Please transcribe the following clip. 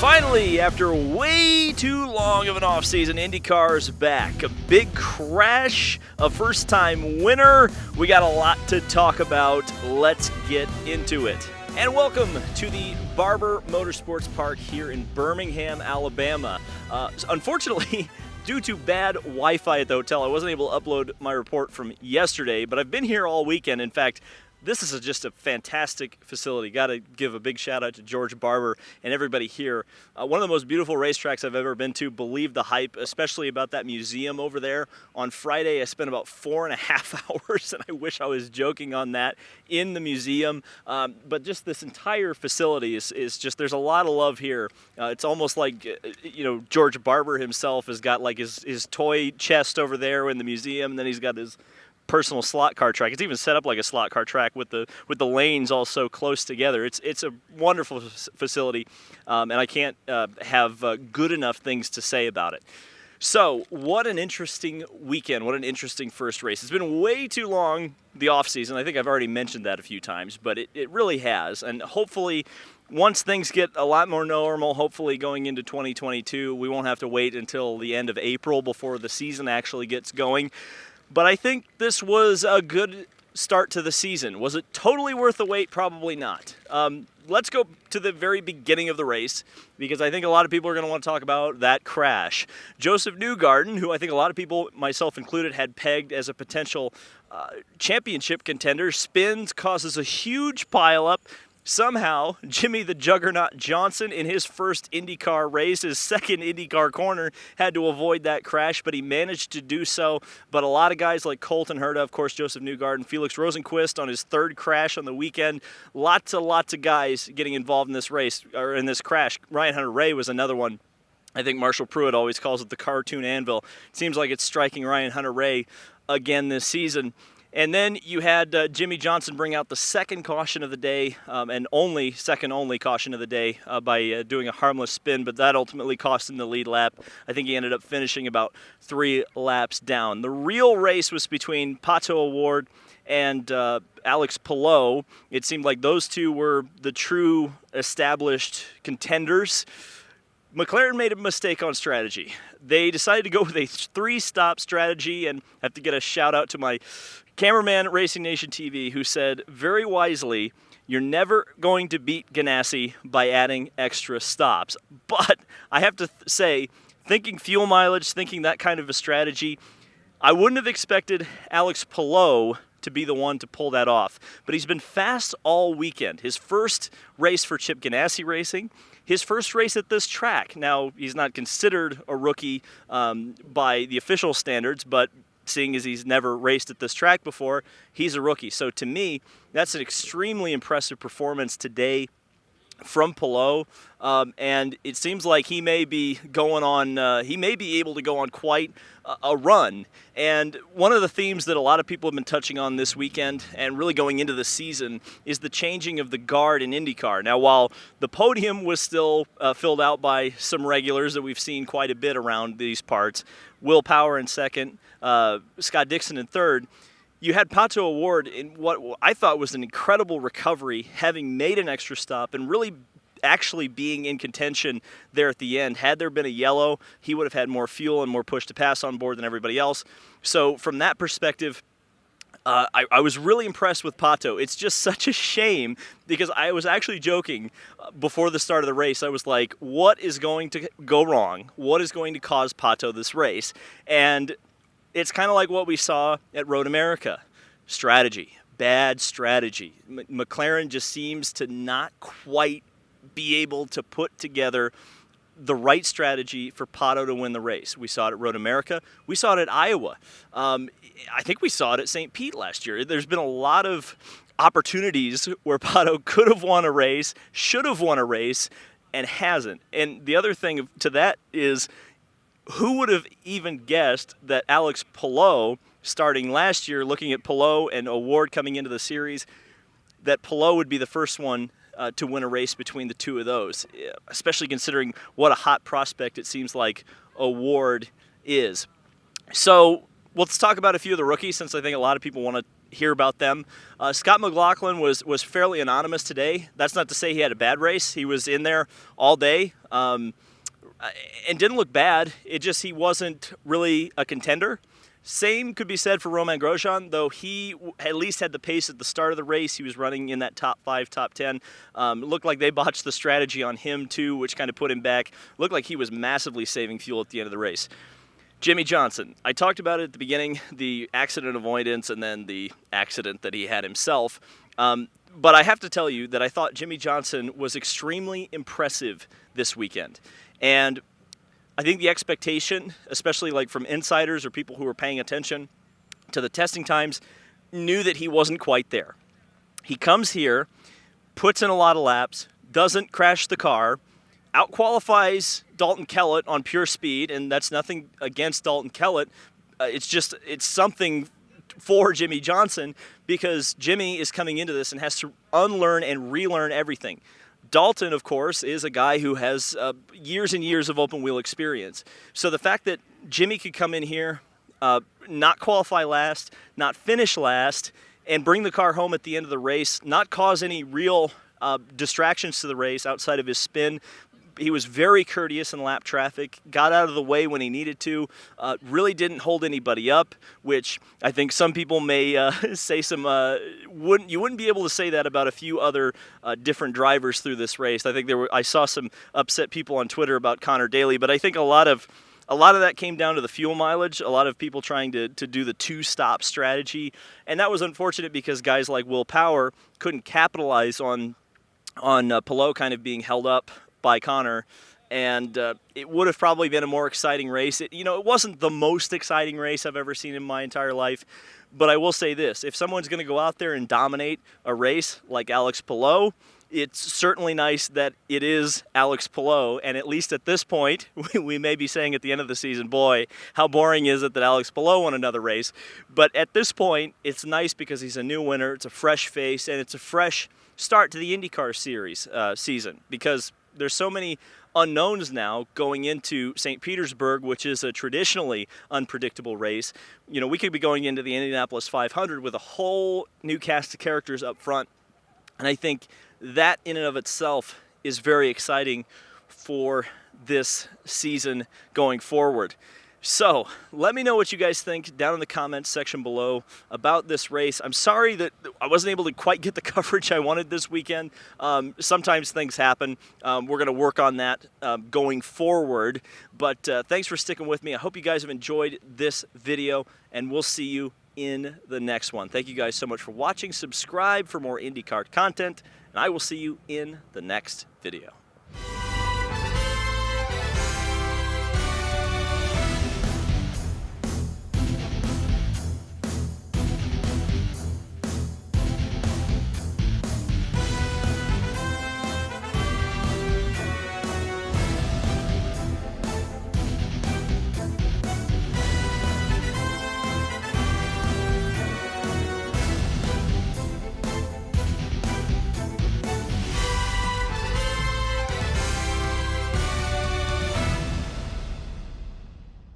Finally, after way too long of an offseason, IndyCar's back. A big crash, a first-time winner. We got a lot to talk about. Let's get into it. And welcome to the Barber Motorsports Park here in Birmingham, Alabama. Unfortunately, due to bad Wi-Fi at the hotel, I wasn't able to upload my report from yesterday, but I've been here all weekend. In fact, this is just a fantastic facility. Got to give a big shout out to George Barber and everybody here. One of the most beautiful racetracks I've ever been to. Believe the hype, especially about that museum over there. On Friday, I spent about 4.5 hours, and I wish I was joking on that, in the museum. But just this entire facility is just, there's a lot of love here. It's almost like, George Barber himself has got like his toy chest over there in the museum, and then he's got his personal slot car track. It's even set up like a slot car track with the lanes all so close together. It's a wonderful facility, and I can't have good enough things to say about it. So, what an interesting weekend. What an interesting first race. It's been way too long, the off season. I think I've already mentioned that a few times, but it really has. And hopefully, once things get a lot more normal, hopefully going into 2022, we won't have to wait until the end of April before the season actually gets going. But I think this was a good start to the season. Was it totally worth the wait? Probably not. Let's go to the very beginning of the race, because I think a lot of people are going to want to talk about that crash. Joseph Newgarden, who I think a lot of people, myself included, had pegged as a potential championship contender, spins, causes a huge pileup. Somehow, Jimmie the Juggernaut Johnson, in his first IndyCar race, his second IndyCar corner, had to avoid that crash, but he managed to do so. But a lot of guys like Colton Herta, of course, Joseph Newgarden, Felix Rosenqvist on his third crash on the weekend. Lots of guys getting involved in this race, or in this crash. Ryan Hunter-Reay was another one. I think Marshall Pruitt always calls it the cartoon anvil. It seems like it's striking Ryan Hunter-Reay again this season. And then you had Jimmie Johnson bring out the second caution of the day, and second only caution of the day by doing a harmless spin, but that ultimately cost him the lead lap. I think he ended up finishing about 3 laps down. The real race was between Pato O'Ward and Alex Palou. It seemed like those two were the true established contenders. McLaren made a mistake on strategy. They decided to go with a 3-stop strategy, and I have to get a shout out to my cameraman at Racing Nation TV, who said very wisely, you're never going to beat Ganassi by adding extra stops. But I have to say, thinking fuel mileage, thinking that kind of a strategy, I wouldn't have expected Alex Palou to be the one to pull that off. But he's been fast all weekend. His first race for Chip Ganassi Racing, his first race at this track. Now, he's not considered a rookie by the official standards, but seeing as he's never raced at this track before, he's a rookie. So to me, that's an extremely impressive performance today from Palou, and it seems like he may be going on. He may be able to go on quite a run. And one of the themes that a lot of people have been touching on this weekend, and really going into the season, is the changing of the guard in IndyCar. Now, while the podium was still filled out by some regulars that we've seen quite a bit around these parts, Will Power in second, Scott Dixon in third, you had Pato O'Ward in what I thought was an incredible recovery, having made an extra stop and really actually being in contention there at the end. Had there been a yellow, he would have had more fuel and more push to pass on board than everybody else. So from that perspective, I was really impressed with Pato. It's just such a shame, because I was actually joking before the start of the race. I was like, what is going to go wrong? What is going to cause Pato this race? And it's kind of like what we saw at Road America. Strategy. Bad strategy. McLaren just seems to not quite be able to put together the right strategy for Pato to win the race. We saw it at Road America. We saw it at Iowa. I think we saw it at St. Pete last year. There's been a lot of opportunities where Pato could have won a race, should have won a race, and hasn't. And the other thing to that is, who would have even guessed that Alex Palou, starting last year, looking at Palou and O'Ward coming into the series, that Palou would be the first one to win a race between the two of those, especially considering what a hot prospect it seems like O'Ward is. So let's talk about a few of the rookies, since I think a lot of people want to hear about them. Scott McLaughlin was fairly anonymous today. That's not to say he had a bad race. He was in there all day and didn't look bad. It just he wasn't really a contender. Same could be said for Romain Grosjean, though he at least had the pace at the start of the race. He was running in that top 5, top 10. It looked like they botched the strategy on him too, which kind of put him back. Looked like he was massively saving fuel at the end of the race. Jimmie Johnson, I talked about it at the beginning, the accident avoidance and then the accident that he had himself. But I have to tell you that I thought Jimmie Johnson was extremely impressive this weekend. And I think the expectation, especially like from insiders or people who were paying attention to the testing times, knew that he wasn't quite there. He comes here, puts in a lot of laps, doesn't crash the car, outqualifies Dalton Kellett on pure speed, and that's nothing against Dalton Kellett. It's something for Jimmie Johnson because Jimmie is coming into this and has to unlearn and relearn everything. Dalton, of course, is a guy who has years and years of open wheel experience. So the fact that Jimmie could come in here, not qualify last, not finish last, and bring the car home at the end of the race, not cause any real distractions to the race outside of his spin. He was very courteous in lap traffic, got out of the way when he needed to, really didn't hold anybody up, which I think some people may say you wouldn't be able to say that about a few other different drivers through this race. I think I saw some upset people on Twitter about Connor Daly, but I think a lot of that came down to the fuel mileage, a lot of people trying to do the two-stop strategy, and that was unfortunate because guys like Will Power couldn't capitalize on Palou kind of being held up by Connor, and it would have probably been a more exciting race. It wasn't the most exciting race I've ever seen in my entire life, but I will say this: if someone's going to go out there and dominate a race like Alex Palou, it's certainly nice that it is Alex Palou, and at least at this point, we may be saying at the end of the season, boy, how boring is it that Alex Palou won another race? But at this point, it's nice because he's a new winner, it's a fresh face, and it's a fresh start to the IndyCar series season, because there's so many unknowns now going into St. Petersburg, which is a traditionally unpredictable race. We could be going into the Indianapolis 500 with a whole new cast of characters up front. And I think that in and of itself is very exciting for this season going forward. So let me know what you guys think down in the comments section below about this race. I'm sorry that I wasn't able to quite get the coverage I wanted this weekend. Sometimes things happen. We're going to work on that going forward. But thanks for sticking with me. I hope you guys have enjoyed this video, and we'll see you in the next one. Thank you guys so much for watching. Subscribe for more IndyCar content, and I will see you in the next video.